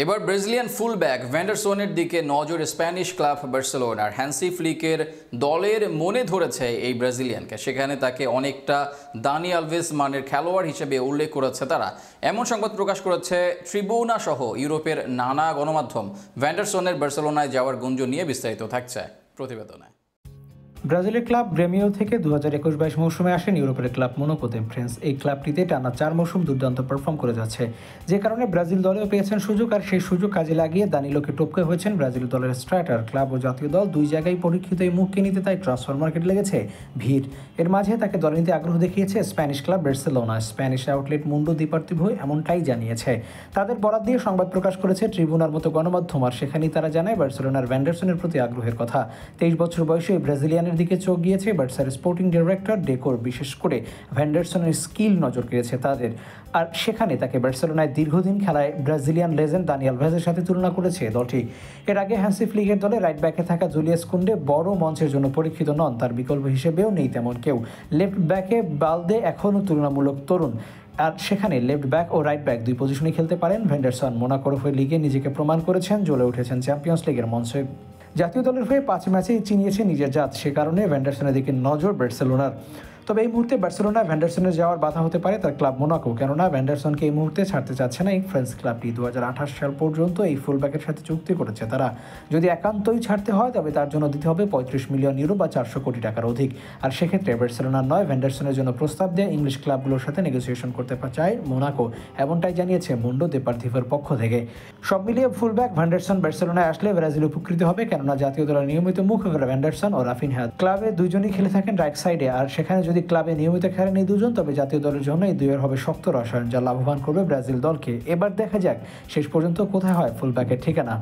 এবার Brazilian fullback ভ্যান্ডারসনের দিকে নজর স্প্যানিশ ক্লাব বার্সেলোনার। হ্যান্সি ফ্লিকের দলের মনে ধরেছে এই ব্রাজিলিয়ানকে, সেখানে তাকে অনেকটা দানি আলভেস মানের খেলোয়াড় হিসেবে উল্লেখ করেছে তারা। এমন সংবাদ প্রকাশ করেছে ট্রিবিউনা সহ ইউরোপের নানা গণমাধ্যম। ভ্যান্ডারসনের বার্সেলোনায় যাওয়ার গুঞ্জন নিয়ে বিস্তারিত থাকছে প্রতিবেদনে। ব্রাজিলের ক্লাব গ্রেমিও থেকে 2021-22 মৌসুমে আসেন ইউরোপের ক্লাব মোনাকোতে ফ্রেন্স। এই ক্লাবটিতে টানা 4 মৌসুম দুর্দান্ত পারফর্ম করে যাচ্ছে, যে কারণে ব্রাজিল দলেও পেয়েছেন সুযোগ, আর সেই সুযোগ কাজে লাগিয়ে দানিলোকে টপকে হয়েছেন ব্রাজিল দলের স্ট্রাইকার। ক্লাব ও জাতীয় দল দুই জায়গায় পরীক্ষিত এই মুখকে নিতে তাই ট্রান্সফার মার্কেট লেগেছে ভিড়। এর মাঝে তাকে দলে নিতে আগ্রহ দেখিয়েছে Spanish club Barcelona. Spanish outlet Mundo Deportivo এমনটাই জানিয়েছে। তাদের বরাত দিয়ে সংবাদ প্রকাশ করেছে ট্রিবিউনার মতো গণমাধ্যম, আর সেখানেই তারা জানায় বার্সেলোনার ভ্যান্ডারসনের প্রতি আগ্রহের কথা। 23 বছর বয়সে এই ব্রাজিলিয়ানের দিকে চোখ গিয়েছে বার্সার স্পোর্টিং ডিরেক্টর ডেকোর। বিশেষ করে ভ্যান্ডারসনের স্কিল নজর কেড়েছে তাদের, আর সেখানে তাকে বার্সেলোনায় দীর্ঘদিন খেলায় ব্রাজিলিয়ান লেজেন্ড দানি আলভেজের সাথে তুলনা করেছে দলটি। এর আগে হ্যান্সি ফ্লিকের দলে রাইট ব্যাকে থাকা জুলিয়াস কুন্ডে বড় মঞ্চের জন্য পরীক্ষিত নন, তার বিকল্প হিসেবেও নেই তেমন কেউ। লেফট ব্যাকে বালদে এখনও তুলনামূলক তরুণ, আর সেখানে লেফট ব্যাক ও রাইট ব্যাক দুই পজিশনে খেলতে পারেন ভ্যান্ডারসন। মোনাকোর হয়ে লিগে নিজেকে প্রমাণ করেছেন, জ্বলে উঠেছেন চ্যাম্পিয়ন্স লিগের মঞ্চে। জাতীয় দলের হয়ে 5 ম্যাচেই চিনিয়েছে নিজের জাত, সে কারণে ভ্যান্ডারসনের দিকে নজর বার্সেলোনার। তবে এই মুহূর্তে বার্সেলোনা ভ্যান্ডারসনের যাওয়ার বাধা হতে পারে তার ক্লাব মোনাকো, কেননা ভ্যান্ডারসনকে এই মুহূর্তে ছাড়তে চাচ্ছে না এই ফ্রেঞ্চ ক্লাবটি। 2028 সাল পর্যন্ত এই ফুলব্যাকের সাথে চুক্তি করেছে তারা। যদি একান্তই ছাড়তে হয় তবে তার জন্য দিতে হবে 35 মিলিয়ন ইউরো বা 400 কোটি টাকার অধিক। আর সেক্ষেত্রে বার্সেলোনার নয়, ভ্যান্ডারসনের জন্য প্রস্তাব দেয় ইংলিশ ক্লাবগুলোর সাথে নেগোসিয়েশন করতে চায় মোনাকো, এমনটাই জানিয়েছে মুন্ডো ডিপার্টিভোর পক্ষ থেকে। সব মিলিয়ে ফুলব্যাক ভ্যান্ডারসন বার্সেলোনায় আসলে ব্রাজিল উপকৃত হবে, কেননা জাতীয় দলের নিয়মিত মুখ ভ্যান্ডারসন ও রাফিনহা। ক্লাবে দুইজনই খেলে থাকেন রাইট সাইডে, আর সেখানে যদি ক্লাবে নিয়মিত খেলেন এই দুজন, তবে জাতীয় দলের জন্য এই দুইয়ের হবে শক্ত রসায়ন, যা লাভবান করবে ব্রাজিল দলকে। এবার দেখা যাক শেষ পর্যন্ত কোথায় হয় ফুলব্যাকের ঠিকানা।